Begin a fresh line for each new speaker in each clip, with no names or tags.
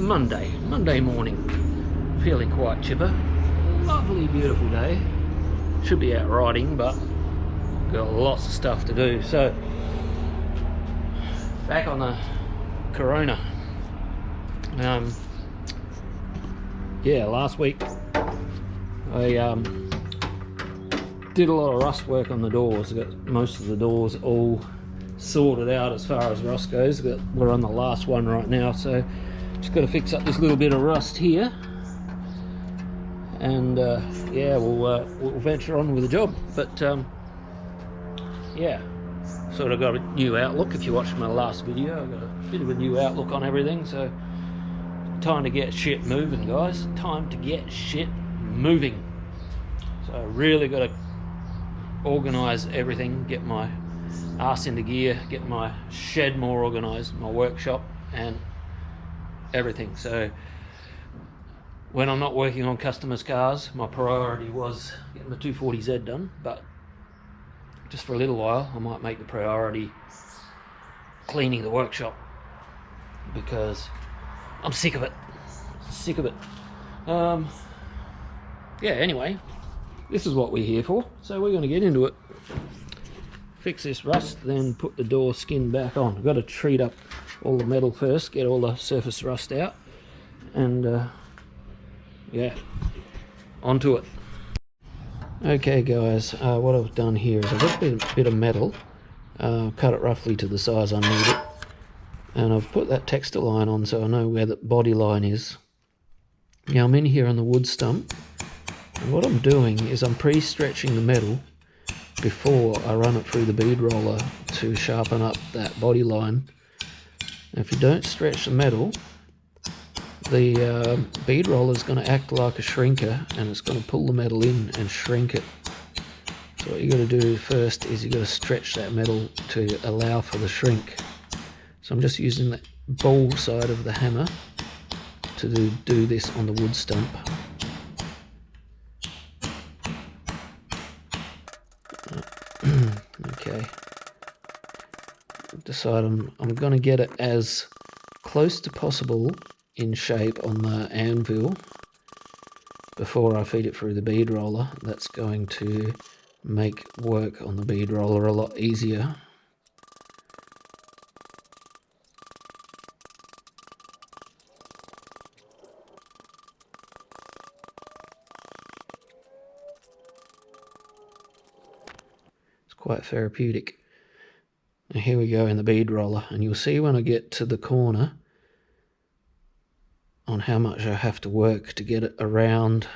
Monday morning. Feeling quite chipper. Lovely, beautiful day. Should be out riding, but got lots of stuff to do. So, back on the Corona. Yeah, last week I did a lot of rust work on the doors. Got most of the doors all sorted out as far as rust goes. We're on the last one right now, so just got to fix up this little bit of rust here, and yeah, we'll venture on with the job. But yeah, sort of got a new outlook. If you watched my last video, I got a bit of a new outlook on everything. So time to get shit moving, guys. Time to get shit moving. So I really got to organize everything, get my ass into gear, get my shed more organized, my workshop and everything. So when I'm not working on customers' cars, my priority was getting the 240Z done, but just for a little while I might make the priority cleaning the workshop, because I'm sick of it. Yeah, anyway, this is what we're here for, so we're going to get into it. Fix this rust, then put the door skin back on. I've got to treat up all the metal first, get all the surface rust out, and yeah, onto it. Okay guys, what I've done here is I've got a bit of metal, cut it roughly to the size I need it, and I've put that texture line on so I know where the body line is. Now I'm in here on the wood stump, and what I'm doing is I'm pre-stretching the metal before I run it through the bead roller to sharpen up that body line. Now, if you don't stretch the metal, the bead roller is going to act like a shrinker, and it's going to pull the metal in and shrink it. So what you got to do first is you got to stretch that metal to allow for the shrink. So I'm just using the ball side of the hammer to do this on the wood stump. Okay, decide I'm going to get it as close to possible in shape on the anvil before I feed it through the bead roller. That's going to make work on the bead roller a lot easier. Quite therapeutic. Now here we go in the bead roller, and you'll see when I get to the corner on how much I have to work to get it around,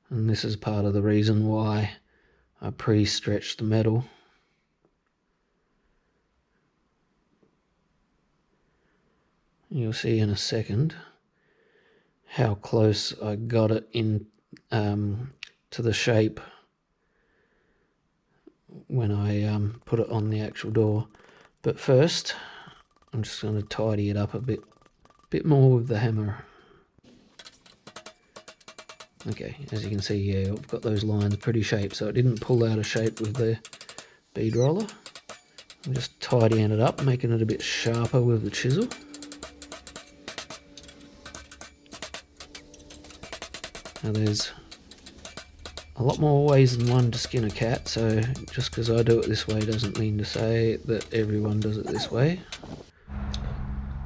and this is part of the reason why I pre-stretch the metal. You'll see in a second how close I got it in to the shape when I put it on the actual door. But first I'm just going to tidy it up a bit more with the hammer. Okay, as you can see, yeah, I've got those lines pretty shaped, so it didn't pull out of shape with the bead roller. I'm just tidying it up, making it a bit sharper with the chisel. Now there's a lot more ways than one to skin a cat, so just because I do it this way doesn't mean to say that everyone does it this way.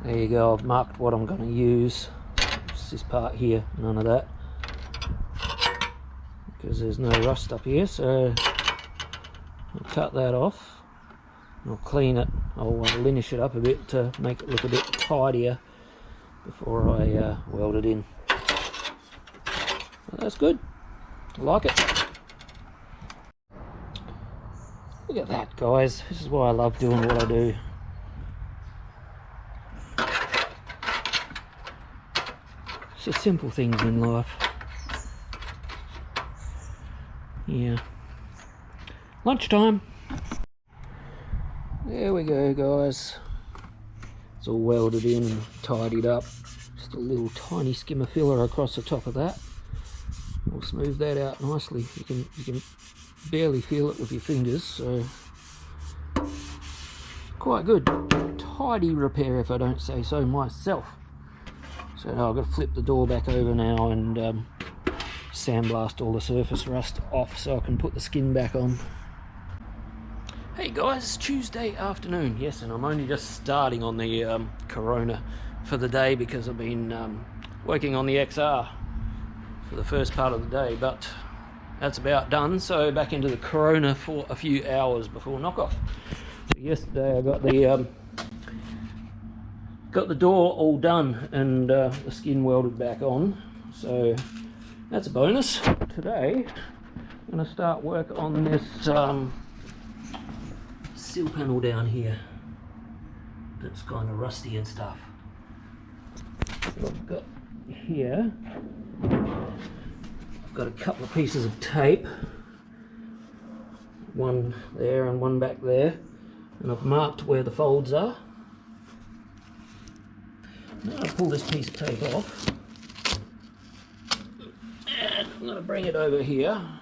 There you go, I've marked what I'm going to use. Just this part here, none of that, because there's no rust up here, so I'll cut that off. I'll clean it, I'll linish it up a bit to make it look a bit tidier before I weld it in. Well, that's good. I like it. Look at that, guys. This is why I love doing what I do. It's just simple things in life. Yeah. Lunchtime. There we go, guys. It's all welded in and tidied up. Just a little tiny skimmer filler across the top of that. We'll smooth that out nicely. You can barely feel it with your fingers, so quite good. Tidy repair, if I don't say so myself. So now I've got to flip the door back over now and sandblast all the surface rust off so I can put the skin back on. Hey guys, Tuesday afternoon. Yes, and I'm only just starting on the Corona for the day because I've been working on the XR for the first part of the day, but that's about done. So back into the Corona for a few hours before knockoff. So yesterday I got the door all done and the skin welded back on, so that's a bonus. Today I'm going to start work on this sill panel down here that's kind of rusty and stuff. So I've got here, I've got a couple of pieces of tape, one there and one back there, and I've marked where the folds are. Now I'll pull this piece of tape off and I'm going to bring it over here. I'm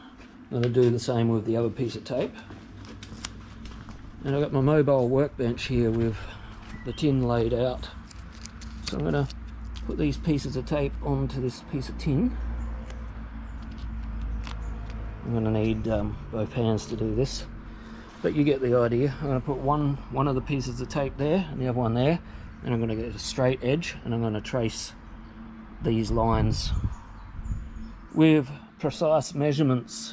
going to do the same with the other piece of tape. And I've got my mobile workbench here with the tin laid out. So I'm going to put these pieces of tape onto this piece of tin. I'm going to need both hands to do this, but you get the idea. I'm going to put one of the pieces of tape there and the other one there, and I'm going to get a straight edge and I'm going to trace these lines with precise measurements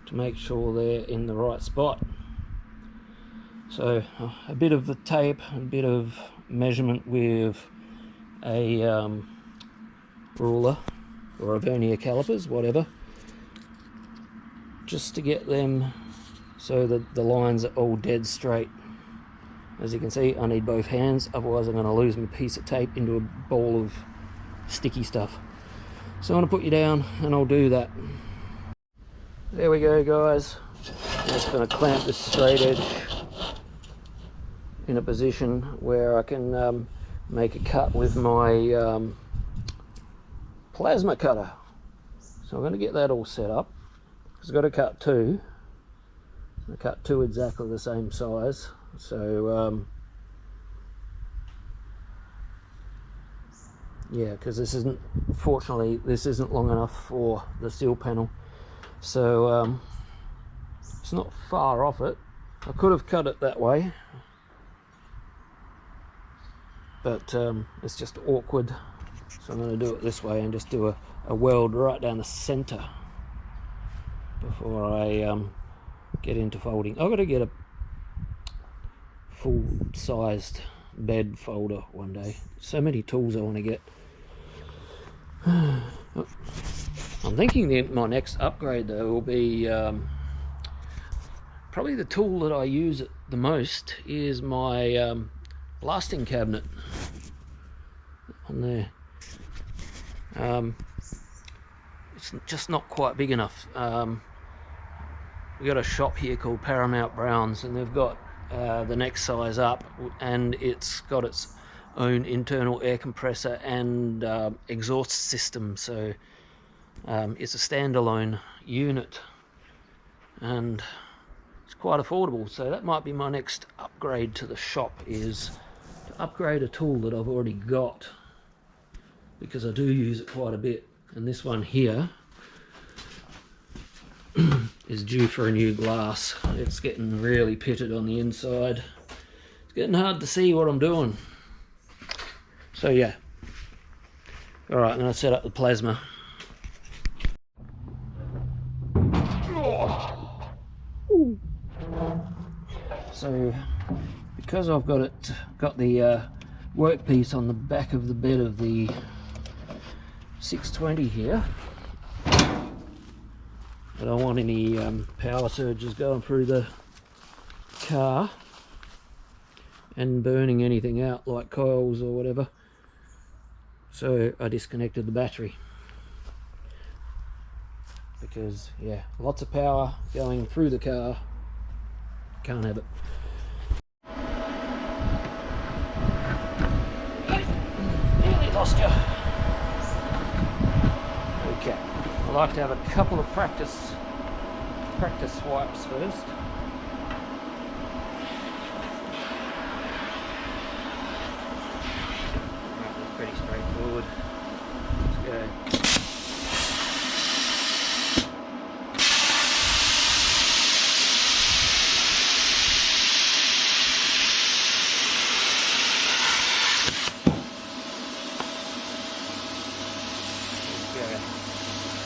to make sure they're in the right spot. So a bit of the tape, a bit of measurement with a ruler or a vernier calipers, whatever, just to get them so that the lines are all dead straight. As you can see, I need both hands, otherwise I'm going to lose my piece of tape into a ball of sticky stuff. So I'm going to put you down and I'll do that. There we go guys. I'm just going to clamp this straight edge in a position where I can make a cut with my plasma cutter. So I'm going to get that all set up. I've got to cut two. I cut two exactly the same size. So yeah, because this isn't, fortunately this isn't long enough for the sill panel, so it's not far off it. I could have cut it that way, but it's just awkward, so I'm going to do it this way and just do a weld right down the center before I get into folding. I've got to get a full-sized bed folder one day. So many tools I want to get. I'm thinking that my next upgrade though will be probably the tool that I use the most is my blasting cabinet on there. It's just not quite big enough. We've got a shop here called Paramount Browns, and they've got the next size up, and it's got its own internal air compressor and exhaust system, so it's a standalone unit and it's quite affordable. So that might be my next upgrade to the shop, is to upgrade a tool that I've already got, because I do use it quite a bit. And this one here is due for a new glass. It's getting really pitted on the inside. It's getting hard to see what I'm doing. So yeah. Alright, I'm going to set up the plasma. So because I've got the workpiece on the back of the bed of the 620 here, I don't want any power surges going through the car and burning anything out like coils or whatever, so I disconnected the battery, because yeah, lots of power going through the car, can't have it. Nearly lost you. Okay, I like to have a couple of practice swipes first. Right, that's pretty straightforward. go.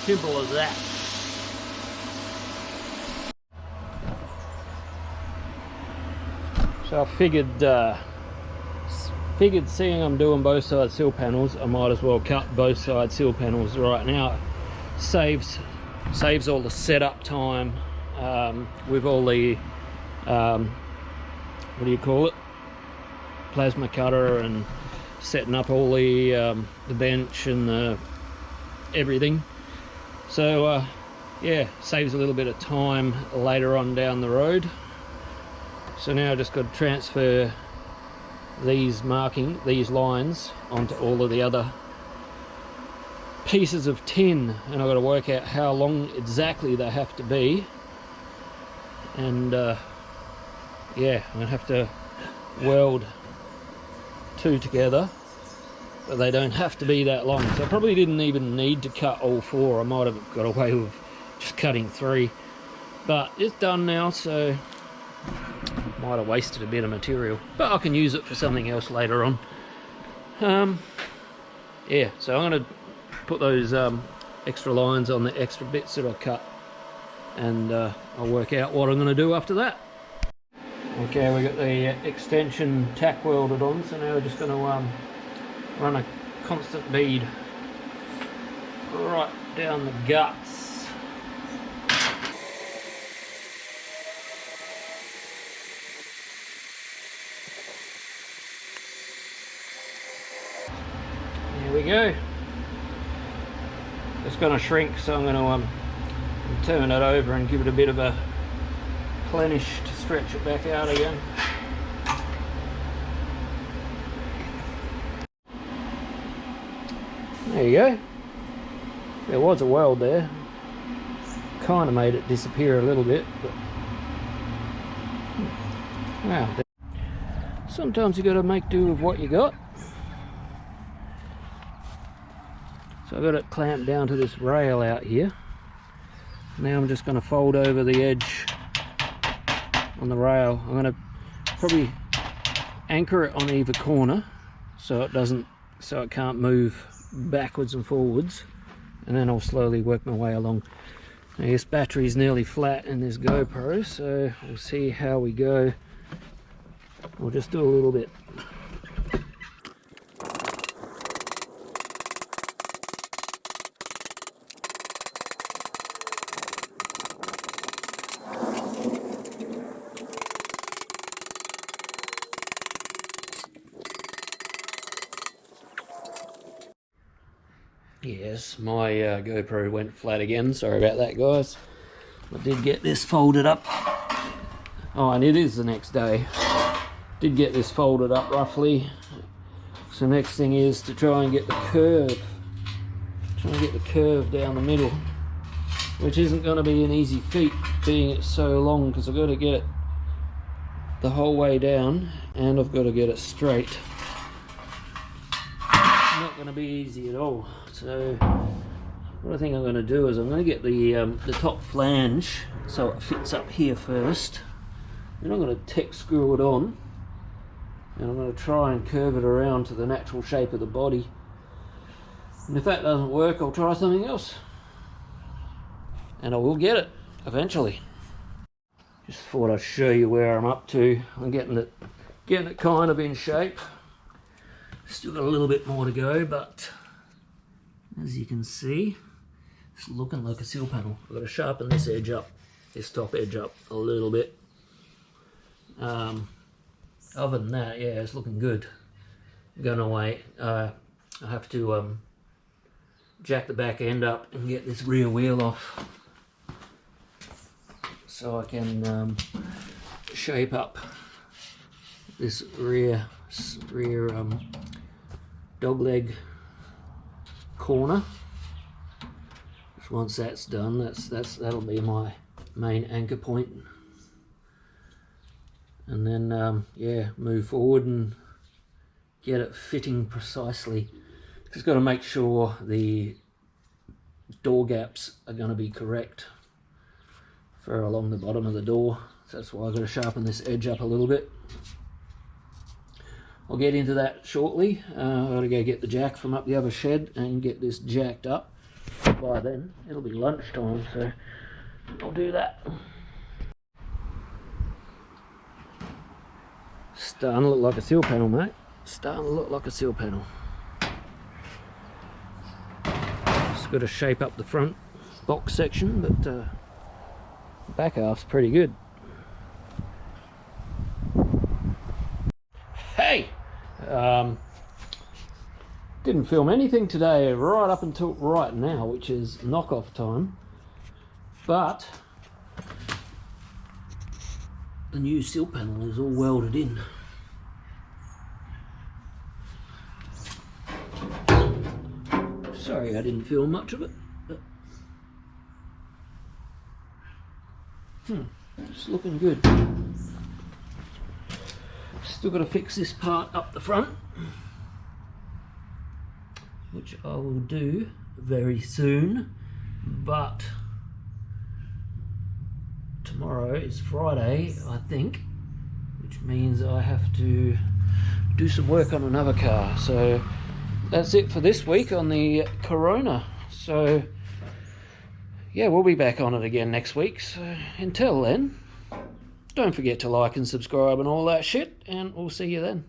Simple as that. So I figured seeing I'm doing both side sill panels, I might as well cut both side sill panels right now. Saves all the setup time with all the what do you call it, plasma cutter, and setting up all the bench and the everything. So yeah, saves a little bit of time later on down the road. So now I just got to transfer these lines onto all of the other pieces of tin, and I've got to work out how long exactly they have to be. And yeah, I'm gonna have to weld two together, but they don't have to be that long. So I probably didn't even need to cut all four. I might have got away with just cutting three, but it's done now, so might have wasted a bit of material, but I can use it for something else later on. Yeah, so I'm going to put those extra lines on the extra bits that I cut, and I'll work out what I'm going to do after that. Okay, we got the extension tack welded on, so now we're just going to run a constant bead right down the guts. There we go. It's going to shrink, so I'm going to turn it over and give it a bit of a plenish to stretch it back out again. There you go. There was a weld there. Kind of made it disappear a little bit, but wow. Sometimes you got to make do with what you got. So I've got it clamped down to this rail out here. Now I'm just going to fold over the edge on the rail. I'm going to probably anchor it on either corner so it can't move backwards and forwards, and then I'll slowly work my way along. Now, this battery is nearly flat in this GoPro, so we'll see how we go. We'll just do a little bit. Yes, my GoPro went flat again. Sorry about that, guys. I did get this folded up. Oh, and it is the next day. Did get this folded up roughly. So next thing is to try and get the curve. Try and get the curve down the middle, which isn't going to be an easy feat, being it's so long, because I've got to get it the whole way down, and I've got to get it straight. Not going to be easy at all. So what I think I'm going to do is I'm going to get the top flange so it fits up here first. Then I'm going to tech screw it on, and I'm going to try and curve it around to the natural shape of the body. And if that doesn't work, I'll try something else, and I will get it eventually. Just thought I'd show you where I'm up to. I'm getting it kind of in shape. Still got a little bit more to go, but as you can see, it's looking like a sill panel. I've got to sharpen this edge up, this top edge up a little bit. Other than that, yeah, it's looking good. Going away. I have to jack the back end up and get this rear wheel off, so I can shape up this rear dog leg corner. Just once that's done, that'll be my main anchor point, and then yeah, move forward and get it fitting precisely Just got to make sure the door gaps are going to be correct for along the bottom of the door. So that's why I've got to sharpen this edge up a little bit. I'll get into that shortly. I've got to go get the jack from up the other shed and get this jacked up. By then it'll be lunchtime, so I'll do that. Starting to look like a seal panel, mate. Starting to look like a seal panel. Just got to shape up the front box section, but the back half's pretty good. Hey! Didn't film anything today right up until right now, which is knockoff time, but the new sill panel is all welded in. Sorry I didn't film much of it, but it's looking good. Still got to fix this part up the front, which I will do very soon, but tomorrow is Friday, I think, which means I have to do some work on another car. So that's it for this week on the Corona. So yeah, we'll be back on it again next week. So until then, don't forget to like and subscribe and all that shit, and we'll see you then.